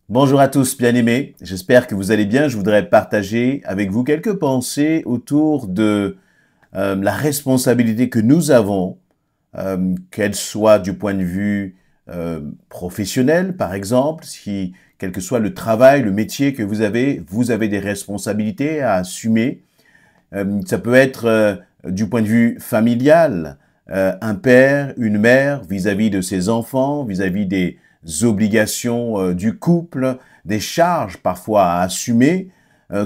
Bonjour à tous, bien-aimés. J'espère que vous allez bien. Je voudrais partager avec vous quelques pensées autour de la responsabilité que nous avons, qu'elle soit du point de vue professionnel, par exemple, si quel que soit le travail, le métier que vous avez des responsabilités à assumer. Ça peut être du point de vue familial, un père, une mère vis-à-vis de ses enfants, vis-à-vis des obligations du couple, des charges parfois à assumer,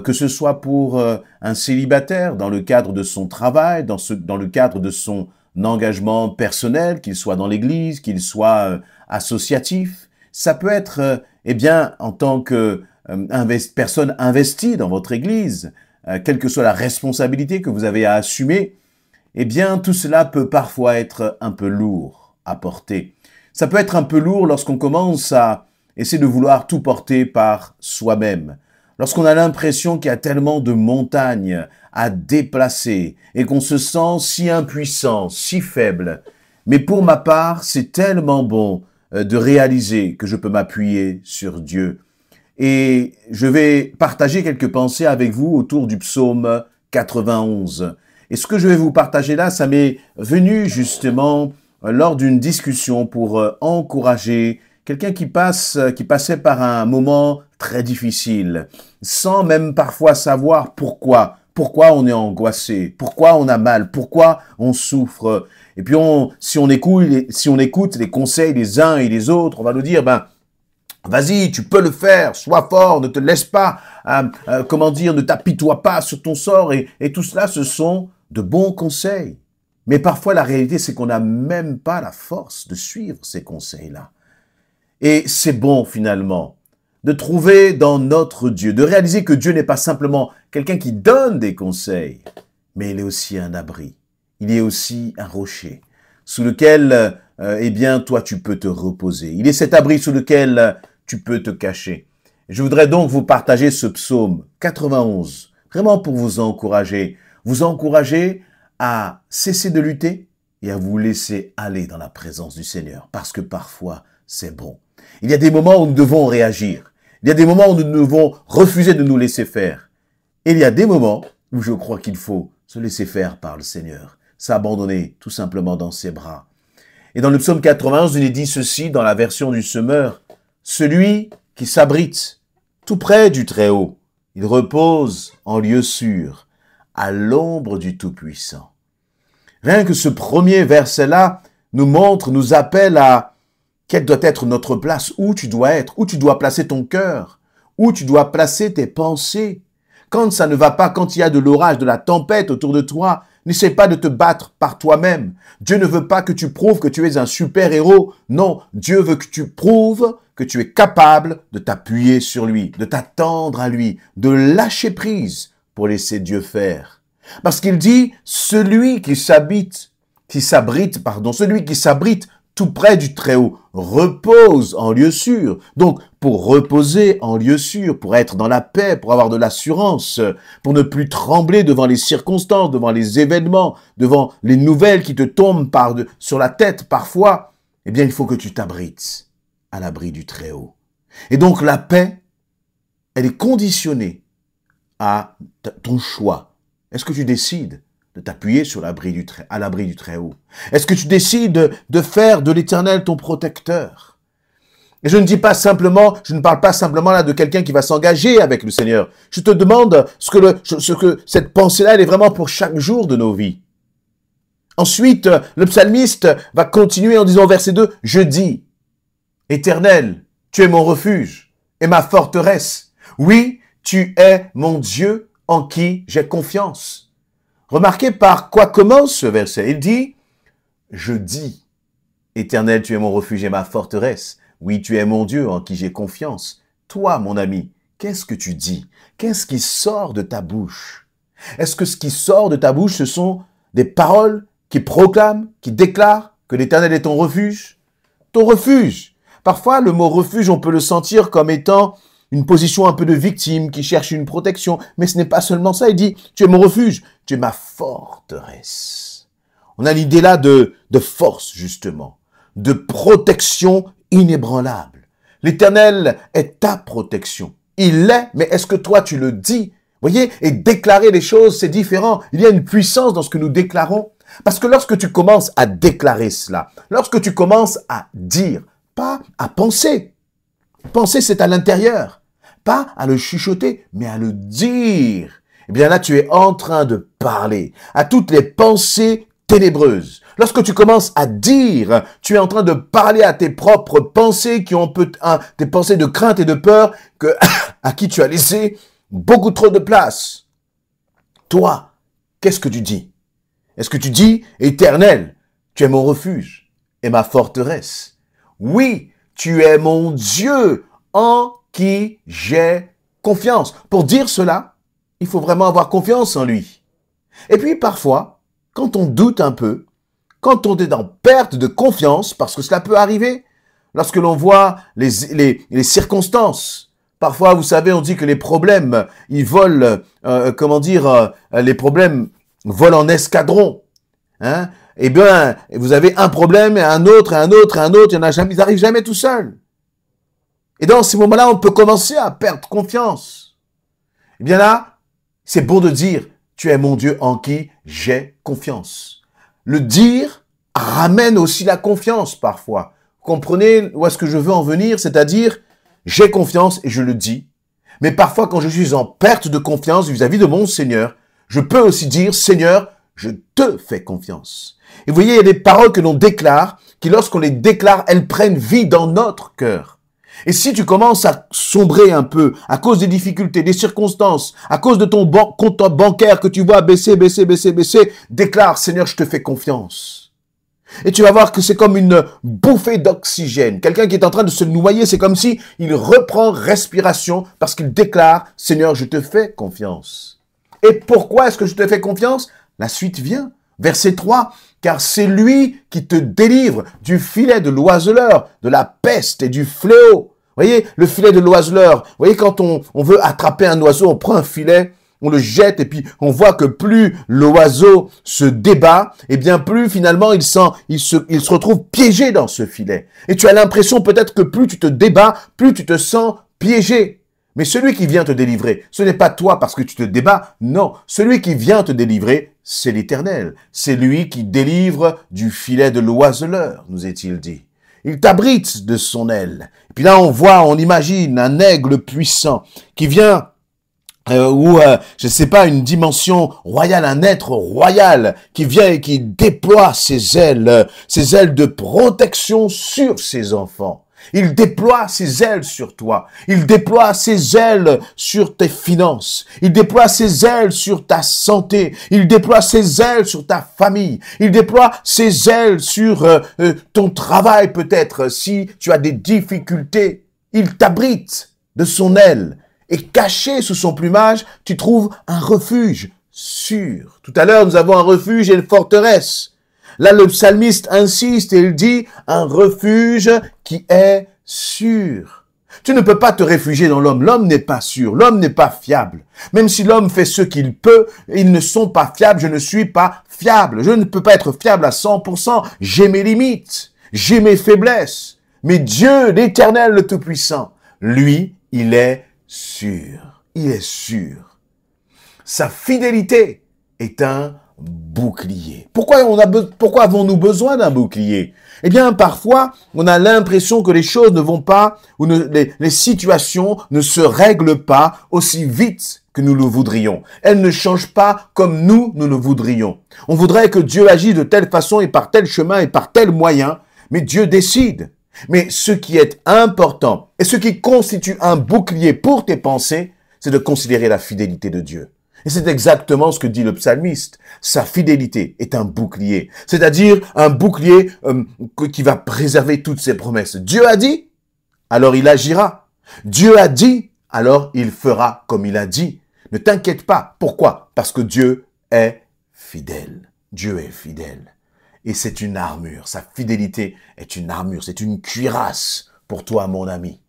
que ce soit pour un célibataire dans le cadre de son travail, dans le cadre de son engagement personnel, qu'il soit dans l'église, qu'il soit associatif. Ça peut être, eh bien, en tant que personne investie dans votre église, quelle que soit la responsabilité que vous avez à assumer, eh bien, tout cela peut parfois être un peu lourd à porter. Ça peut être un peu lourd lorsqu'on commence à essayer de vouloir tout porter par soi-même. Lorsqu'on a l'impression qu'il y a tellement de montagnes à déplacer et qu'on se sent si impuissant, si faible. Mais pour ma part, c'est tellement bon de réaliser que je peux m'appuyer sur Dieu. Et je vais partager quelques pensées avec vous autour du psaume 91. Et ce que je vais vous partager là, ça m'est venu justement lors d'une discussion pour encourager quelqu'un qui passait par un moment très difficile, sans même parfois savoir pourquoi on est angoissé, pourquoi on a mal, pourquoi on souffre. Et puis si on écoute les conseils des uns et des autres, on va nous dire, vas-y, tu peux le faire, sois fort, ne te laisse pas, ne t'apitoie pas sur ton sort. Et tout cela, ce sont de bons conseils. Mais parfois, la réalité, c'est qu'on n'a même pas la force de suivre ces conseils-là. Et c'est bon, finalement, de trouver dans notre Dieu, de réaliser que Dieu n'est pas simplement quelqu'un qui donne des conseils, mais il est aussi un abri. Il est aussi un rocher sous lequel, eh bien, toi, tu peux te reposer. Il est cet abri sous lequel tu peux te cacher. Je voudrais donc vous partager ce psaume 91, vraiment pour vous encourager à cesser de lutter et à vous laisser aller dans la présence du Seigneur, parce que parfois, c'est bon. Il y a des moments où nous devons réagir. Il y a des moments où nous devons refuser de nous laisser faire. Et il y a des moments où je crois qu'il faut se laisser faire par le Seigneur, s'abandonner tout simplement dans ses bras. Et dans le psaume 91, il est dit ceci dans la version du Semeur: celui qui s'abrite tout près du Très-Haut, il repose en lieu sûr, à l'ombre du Tout-Puissant. Rien que ce premier verset-là nous appelle à quelle doit être notre place, où tu dois être, où tu dois placer ton cœur, où tu dois placer tes pensées. Quand ça ne va pas, quand il y a de l'orage, de la tempête autour de toi, n'essaie pas de te battre par toi-même. Dieu ne veut pas que tu prouves que tu es un super-héros. Non, Dieu veut que tu prouves que tu es capable de t'appuyer sur lui, de t'attendre à lui, de lâcher prise pour laisser Dieu faire. Parce qu'il dit, celui qui s'abrite tout près du Très-Haut repose en lieu sûr. Donc, pour reposer en lieu sûr, pour être dans la paix, pour avoir de l'assurance, pour ne plus trembler devant les circonstances, devant les événements, devant les nouvelles qui te tombent sur la tête parfois, eh bien, il faut que tu t'abrites à l'abri du Très-Haut. Et donc, la paix, elle est conditionnée à ton choix. Est-ce que tu décides de t'appuyer à l'abri du Très-Haut? Est-ce que tu décides de faire de l'Éternel ton protecteur? Et je ne parle pas simplement là de quelqu'un qui va s'engager avec le Seigneur. Je te demande ce que cette pensée-là, elle est vraiment pour chaque jour de nos vies. Ensuite, le psalmiste va continuer en disant au verset 2, je dis, Éternel, tu es mon refuge et ma forteresse. Oui, tu es mon Dieu en qui j'ai confiance. Remarquez par quoi commence ce verset. Il dit, je dis, Éternel, tu es mon refuge et ma forteresse. Oui, tu es mon Dieu en qui j'ai confiance. Toi, mon ami, qu'est-ce que tu dis? Qu'est-ce qui sort de ta bouche? Est-ce que ce qui sort de ta bouche, ce sont des paroles qui proclament, qui déclarent que l'Éternel est ton refuge? Ton refuge. Parfois, le mot refuge, on peut le sentir comme étant une position un peu de victime qui cherche une protection. Mais ce n'est pas seulement ça. Il dit, tu es mon refuge, tu es ma forteresse. On a l'idée là de force, justement, de protection inébranlable. L'Éternel est ta protection. Il l'est, mais est-ce que toi tu le dis? Voyez, et déclarer les choses, c'est différent. Il y a une puissance dans ce que nous déclarons. Parce que lorsque tu commences à déclarer cela, lorsque tu commences à dire, pas à penser. Penser, c'est à l'intérieur. Pas à le chuchoter, mais à le dire. Eh bien là, tu es en train de parler à toutes les pensées ténébreuses. Lorsque tu commences à dire, tu es en train de parler à tes propres pensées qui ont des pensées de crainte et de peur à qui tu as laissé beaucoup trop de place. Toi, qu'est-ce que tu dis? Est-ce que tu dis, Éternel, tu es mon refuge et ma forteresse? Oui, tu es mon Dieu en qui j'ai confiance. Pour dire cela, il faut vraiment avoir confiance en lui. Et puis parfois, quand on doute un peu, quand on est en perte de confiance, parce que cela peut arriver, lorsque l'on voit les circonstances, parfois, vous savez, on dit que les problèmes, ils volent, les problèmes volent en escadron. Hein? Eh bien, vous avez un problème et un autre, et un autre, et un autre, ils n'arrivent jamais tout seuls. Et dans ces moments-là, on peut commencer à perdre confiance. Eh bien là, c'est bon de dire, tu es mon Dieu en qui j'ai confiance. Le dire ramène aussi la confiance parfois. Vous comprenez où est-ce que je veux en venir? C'est-à-dire, j'ai confiance et je le dis. Mais parfois, quand je suis en perte de confiance vis-à-vis de mon Seigneur, je peux aussi dire, Seigneur, je te fais confiance. Et vous voyez, il y a des paroles que l'on déclare, qui lorsqu'on les déclare, elles prennent vie dans notre cœur. Et si tu commences à sombrer un peu, à cause des difficultés, des circonstances, à cause de ton compte bancaire que tu vois baisser, déclare, Seigneur, je te fais confiance. Et tu vas voir que c'est comme une bouffée d'oxygène. Quelqu'un qui est en train de se noyer, c'est comme si il reprend respiration parce qu'il déclare, Seigneur, je te fais confiance. Et pourquoi est-ce que je te fais confiance? La suite vient. Verset 3, car c'est lui qui te délivre du filet de l'oiseleur, de la peste et du fléau. Voyez, le filet de l'oiseleur. Voyez, quand on veut attraper un oiseau, on prend un filet, on le jette et puis on voit que plus l'oiseau se débat, et bien plus finalement il se retrouve piégé dans ce filet. Et tu as l'impression peut-être que plus tu te débats, plus tu te sens piégé. Mais celui qui vient te délivrer, ce n'est pas toi parce que tu te débats, non. Celui qui vient te délivrer, c'est l'Éternel. C'est lui qui délivre du filet de l'oiseleur, nous est-il dit. Il t'abrite de son aile. Et puis là, on imagine un aigle puissant qui vient je sais pas, une dimension royale, un être royal qui vient et qui déploie ses ailes de protection sur ses enfants. Il déploie ses ailes sur toi. Il déploie ses ailes sur tes finances. Il déploie ses ailes sur ta santé. Il déploie ses ailes sur ta famille. Il déploie ses ailes sur ton travail peut-être. Si tu as des difficultés, il t'abrite de son aile. Et caché sous son plumage, tu trouves un refuge sûr. Tout à l'heure, nous avons un refuge et une forteresse. Là, le psalmiste insiste et il dit un refuge qui est sûr. Tu ne peux pas te réfugier dans l'homme. L'homme n'est pas sûr. L'homme n'est pas fiable. Même si l'homme fait ce qu'il peut, ils ne sont pas fiables. Je ne suis pas fiable. Je ne peux pas être fiable à 100%. J'ai mes limites. J'ai mes faiblesses. Mais Dieu, l'Éternel, le Tout-Puissant, lui, il est sûr. Il est sûr. Sa fidélité est un bouclier. Pourquoi avons-nous besoin d'un bouclier? Eh bien, parfois, on a l'impression que les choses ne vont pas, ou les situations ne se règlent pas aussi vite que nous le voudrions. Elles ne changent pas comme nous le voudrions. On voudrait que Dieu agisse de telle façon et par tel chemin et par tel moyen, mais Dieu décide. Mais ce qui est important et ce qui constitue un bouclier pour tes pensées, c'est de considérer la fidélité de Dieu. Et c'est exactement ce que dit le psalmiste. Sa fidélité est un bouclier, c'est-à-dire un bouclier qui va préserver toutes ses promesses. Dieu a dit, alors il agira. Dieu a dit, alors il fera comme il a dit. Ne t'inquiète pas. Pourquoi? Parce que Dieu est fidèle. Dieu est fidèle. Et c'est une armure. Sa fidélité est une armure. C'est une cuirasse pour toi, mon ami.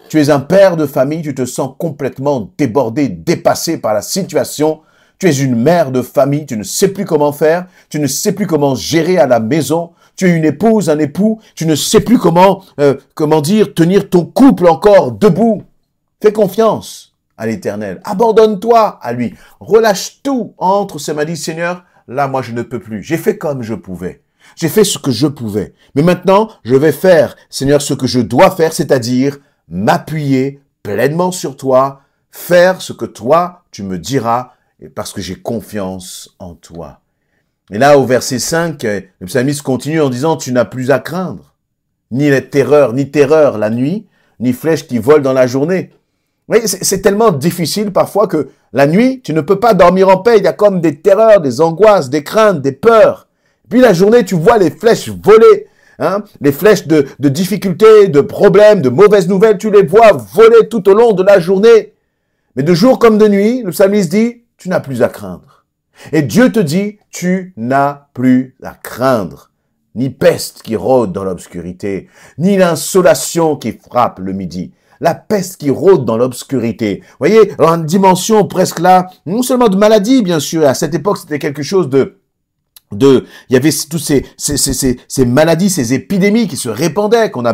Tu es un père de famille, tu te sens complètement débordé, dépassé par la situation. Tu es une mère de famille, tu ne sais plus comment faire, tu ne sais plus comment gérer à la maison. tu es une épouse, un époux, tu ne sais plus comment tenir ton couple encore debout. Fais confiance à l'Éternel. Abandonne-toi à lui. Relâche tout entre ses mains. Dis, Seigneur, là, moi, je ne peux plus. J'ai fait comme je pouvais. J'ai fait ce que je pouvais. Mais maintenant, je vais faire, Seigneur, ce que je dois faire, c'est-à-dire m'appuyer pleinement sur toi, faire ce que toi, tu me diras, parce que j'ai confiance en toi. Et là, au verset 5, le psalmiste continue en disant, tu n'as plus à craindre, ni terreur la nuit, ni flèche qui vole dans la journée. Oui, c'est tellement difficile parfois que la nuit, tu ne peux pas dormir en paix. Il y a comme des terreurs, des angoisses, des craintes, des peurs. Puis la journée, tu vois les flèches voler, hein, les flèches de difficultés, de problèmes, de mauvaises nouvelles, tu les vois voler tout au long de la journée. Mais de jour comme de nuit, le psalmiste dit, tu n'as plus à craindre. Et Dieu te dit, tu n'as plus à craindre. Ni peste qui rôde dans l'obscurité, ni l'insolation qui frappe le midi. La peste qui rôde dans l'obscurité. Vous voyez, alors une dimension presque là, non seulement de maladie, bien sûr. À cette époque, c'était quelque chose il y avait tous ces maladies, ces épidémies qui se répandaient, comme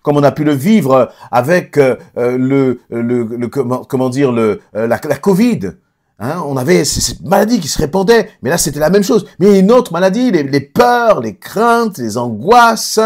on a pu le vivre avec la Covid. Hein, on avait cette maladie qui se répandait, mais là c'était la même chose. Mais il y a une autre maladie, les peurs, les craintes, les angoisses,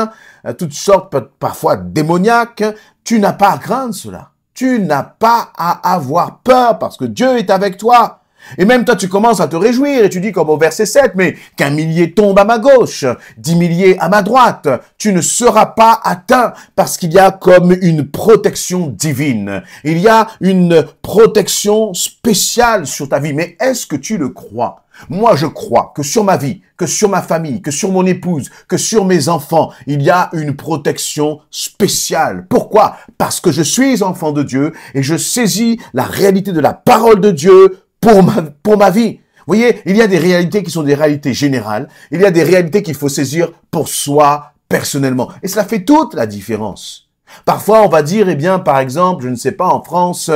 toutes sortes, parfois démoniaques. Tu n'as pas à craindre cela. Tu n'as pas à avoir peur parce que Dieu est avec toi. Et même toi, tu commences à te réjouir et tu dis comme au verset 7, mais qu'un millier tombe à ma gauche, 10 milliers à ma droite, tu ne seras pas atteint parce qu'il y a comme une protection divine. Il y a une protection spéciale sur ta vie. Mais est-ce que tu le crois? Moi, je crois que sur ma vie, que sur ma famille, que sur mon épouse, que sur mes enfants, il y a une protection spéciale. Pourquoi? Parce que je suis enfant de Dieu et je saisis la réalité de la parole de Dieu pour ma vie. Vous voyez, il y a des réalités qui sont des réalités générales. Il y a des réalités qu'il faut saisir pour soi personnellement. Et cela fait toute la différence. Parfois, on va dire, eh bien, par exemple, je ne sais pas, en France,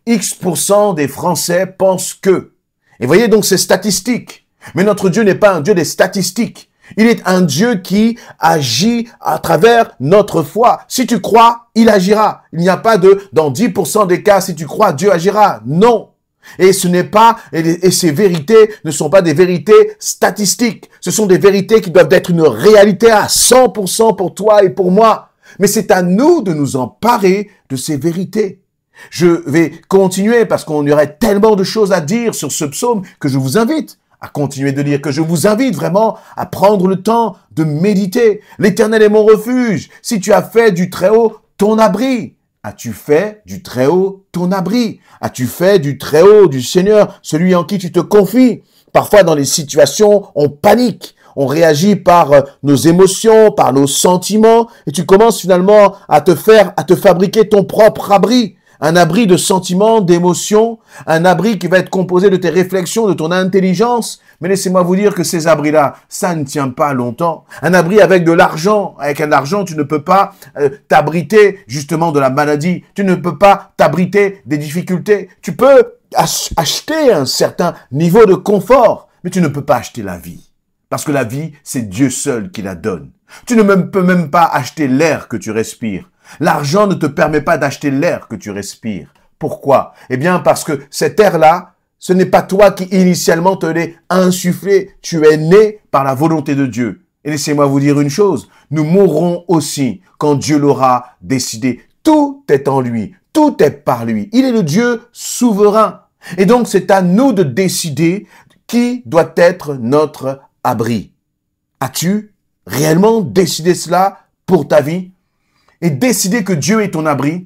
X% des Français pensent que. Et voyez, donc, c'est statistique. Mais notre Dieu n'est pas un Dieu des statistiques. Il est un Dieu qui agit à travers notre foi. Si tu crois, il agira. Il n'y a pas dans 10% des cas, si tu crois, Dieu agira. Non. Et ce n'est pas, et ces vérités ne sont pas des vérités statistiques. Ce sont des vérités qui doivent être une réalité à 100% pour toi et pour moi. Mais c'est à nous de nous emparer de ces vérités. Je vais continuer parce qu'on y aurait tellement de choses à dire sur ce psaume que je vous invite à continuer de lire, que je vous invite vraiment à prendre le temps de méditer. L'Éternel est mon refuge. Si tu as fait du Très-Haut ton abri, as-tu fait du Très-Haut ton abri? As-tu fait du Très-Haut, du Seigneur, celui en qui tu te confies? Parfois, dans les situations, on panique. On réagit par nos émotions, par nos sentiments, et tu commences finalement à te fabriquer ton propre abri. Un abri de sentiments, d'émotions, un abri qui va être composé de tes réflexions, de ton intelligence. Mais laissez-moi vous dire que ces abris-là, ça ne tient pas longtemps. Un abri avec de l'argent. Avec un argent, tu ne peux pas t'abriter justement de la maladie. Tu ne peux pas t'abriter des difficultés. Tu peux acheter un certain niveau de confort, mais tu ne peux pas acheter la vie. Parce que la vie, c'est Dieu seul qui la donne. Tu ne peux même pas acheter l'air que tu respires. L'argent ne te permet pas d'acheter l'air que tu respires. Pourquoi? Eh bien, parce que cet air-là, ce n'est pas toi qui initialement te l'ai insufflé. Tu es né par la volonté de Dieu. Et laissez-moi vous dire une chose, nous mourrons aussi quand Dieu l'aura décidé. Tout est en lui, tout est par lui. Il est le Dieu souverain. Et donc, c'est à nous de décider qui doit être notre abri. As-tu réellement décidé cela pour ta vie? Et décider que Dieu est ton abri,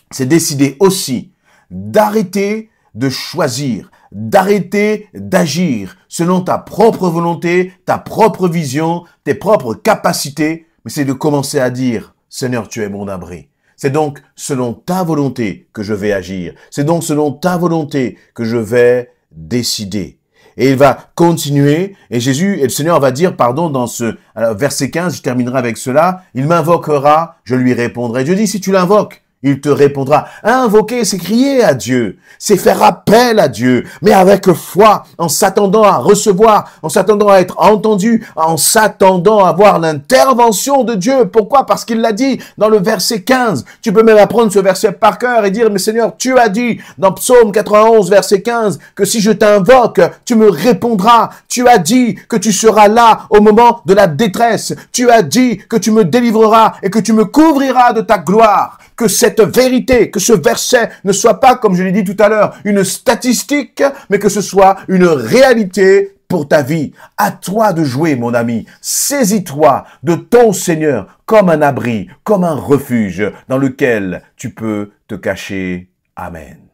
c'est décider aussi d'arrêter de choisir, d'arrêter d'agir selon ta propre volonté, ta propre vision, tes propres capacités, mais c'est de commencer à dire, Seigneur, tu es mon abri. C'est donc selon ta volonté que je vais agir. C'est donc selon ta volonté que je vais décider. Et il va continuer, et le Seigneur va dire, dans verset 15, je terminerai avec cela, il m'invoquera, je lui répondrai. Dieu dit, si tu l'invoques, il te répondra. Invoquer, c'est crier à Dieu, c'est faire appel à Dieu, mais avec foi, en s'attendant à recevoir, en s'attendant à être entendu, en s'attendant à voir l'intervention de Dieu. Pourquoi? Parce qu'il l'a dit dans le verset 15. Tu peux même apprendre ce verset par cœur et dire, mais Seigneur, tu as dit dans Psaume 91, verset 15, que si je t'invoque, tu me répondras. Tu as dit que tu seras là au moment de la détresse. Tu as dit que tu me délivreras et que tu me couvriras de ta gloire. Que cette vérité, que ce verset ne soit pas, comme je l'ai dit tout à l'heure, une statistique, mais que ce soit une réalité pour ta vie. À toi de jouer, mon ami. Saisis-toi de ton Seigneur comme un abri, comme un refuge dans lequel tu peux te cacher. Amen.